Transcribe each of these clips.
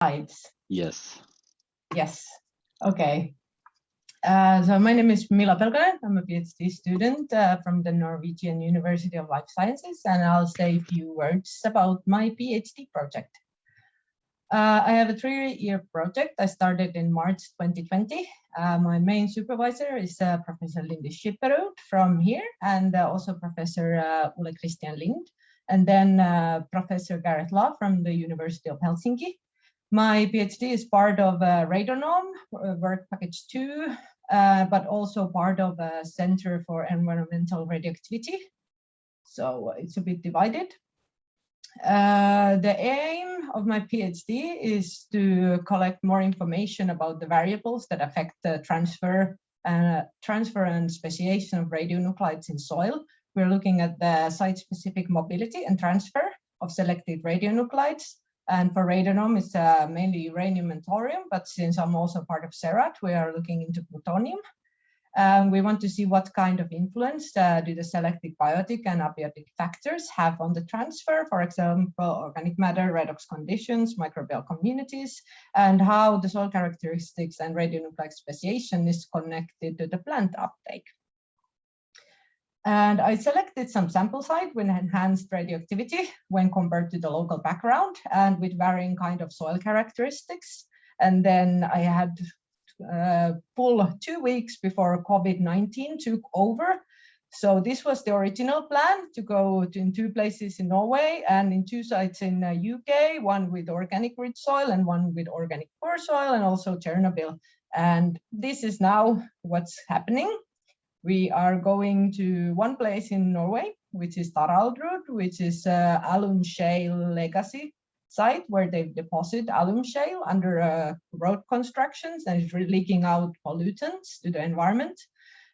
Slides. Yes. Yes. Okay. So my name is Mila Pelkonen. I'm a PhD student from the Norwegian University of Life Sciences, and I'll say a few words about my PhD project. I have a 3-year project. I started in March 2020. My main supervisor is Professor Lindy Schipperud from here, and also Professor Ole Christian Lind, and then Professor Gareth Law from the University of Helsinki. My PhD is part of RadoNorm, Work Package 2, but also part of a Center for Environmental Radioactivity. So it's a bit divided. The aim of my PhD is to collect more information about the variables that affect the transfer and speciation of radionuclides in soil. We're looking at the site-specific mobility and transfer of selected radionuclides. And for RadoNorm, it's mainly uranium and thorium, but since I'm also part of CERAT, we are looking into plutonium. We want to see what kind of influence do the selected biotic and abiotic factors have on the transfer, for example, organic matter, redox conditions, microbial communities, and how the soil characteristics and radionuclide speciation is connected to the plant uptake. And I selected some sample site with enhanced radioactivity when compared to the local background and with varying kind of soil characteristics. And then I had full 2 weeks before COVID-19 took over. So this was the original plan, to go in 2 places in Norway and in 2 sites in UK, one with organic rich soil and one with organic poor soil, and also Chernobyl. And this is now what's happening. We are going to one place in Norway, which is Taraldrud, which is alum shale legacy site where they deposit alum shale under road constructions and it's leaking out pollutants to the environment.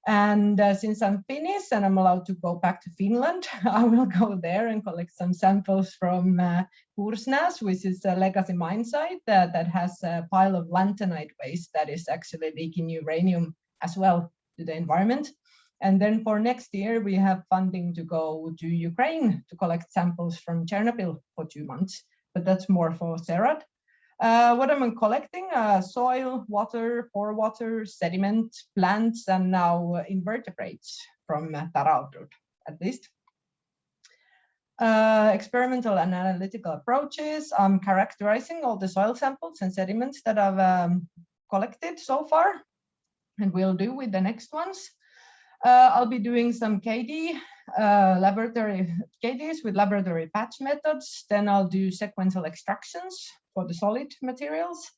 And since I'm Finnish and I'm allowed to go back to Finland, I will go there and collect some samples from Kursnäs, which is a legacy mine site that has a pile of lanthonide waste that is actually leaking uranium as well to the environment. And then for next year, we have funding to go to Ukraine to collect samples from Chernobyl for 2 months, but that's more for CERAT. What am I collecting? Soil, water, pore water, sediment, plants, and now invertebrates from Taraldrud, at least. Experimental and analytical approaches. I'm characterizing all the soil samples and sediments that I've collected so far, and we'll do with the next ones. I'll be doing some KDs with laboratory patch methods. Then I'll do sequential extractions for the solid materials.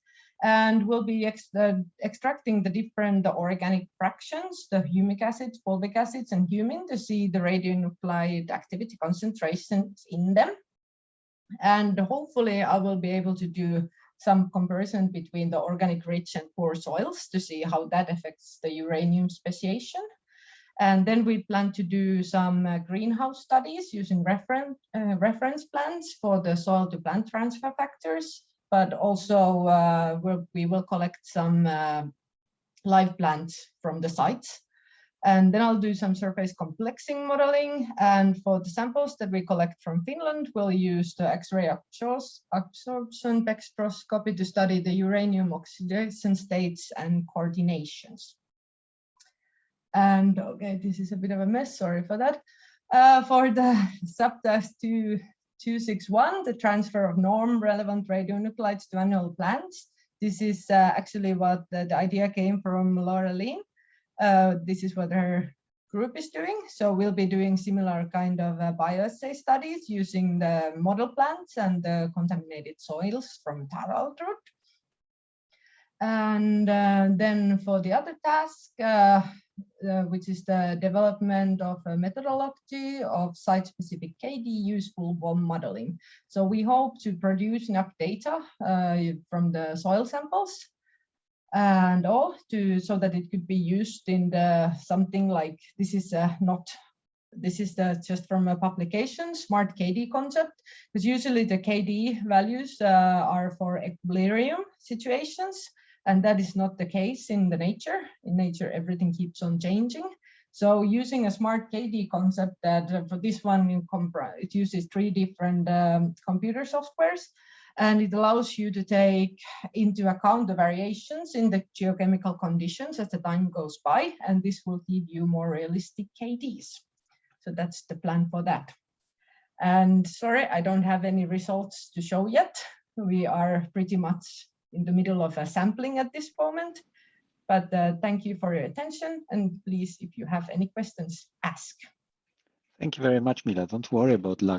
And we'll be extracting the different organic fractions, the humic acids, fulvic acids, and humin to see the radionuclide activity concentrations in them. And hopefully I will be able to do some comparison between the organic rich and poor soils to see how that affects the uranium speciation. And then we plan to do some greenhouse studies using reference plants for the soil to plant transfer factors, but also we will collect some live plants from the sites. And then I'll do some surface complexing modeling. And for the samples that we collect from Finland, we'll use the X-ray absorption spectroscopy to study the uranium oxidation states and coordinations. And okay, this is a bit of a mess, sorry for that. For the subtask 261, the transfer of norm relevant radionuclides to annual plants. This is actually what the idea came from Laura Lean. This is what her group is doing. So we'll be doing similar kind of bioassay studies using the model plants and the contaminated soils from Taraldrud. And then for the other task, which is the development of a methodology of site-specific KD useful bomb modeling. So we hope to produce enough data from the soil samples and all so that it could be used in the something like this is just from a publication, smart KD concept, because usually the KD values are for equilibrium situations. And that is not the case in the nature. In nature, everything keeps on changing. So using a smart KD concept that for this one, it uses 3 different computer softwares. And it allows you to take into account the variations in the geochemical conditions as the time goes by, and this will give you more realistic KDs. So that's the plan for that. And sorry, I don't have any results to show yet. We are pretty much in the middle of a sampling at this moment, but thank you for your attention, and please, if you have any questions, ask. Thank you very much, Mila. Don't worry about luck.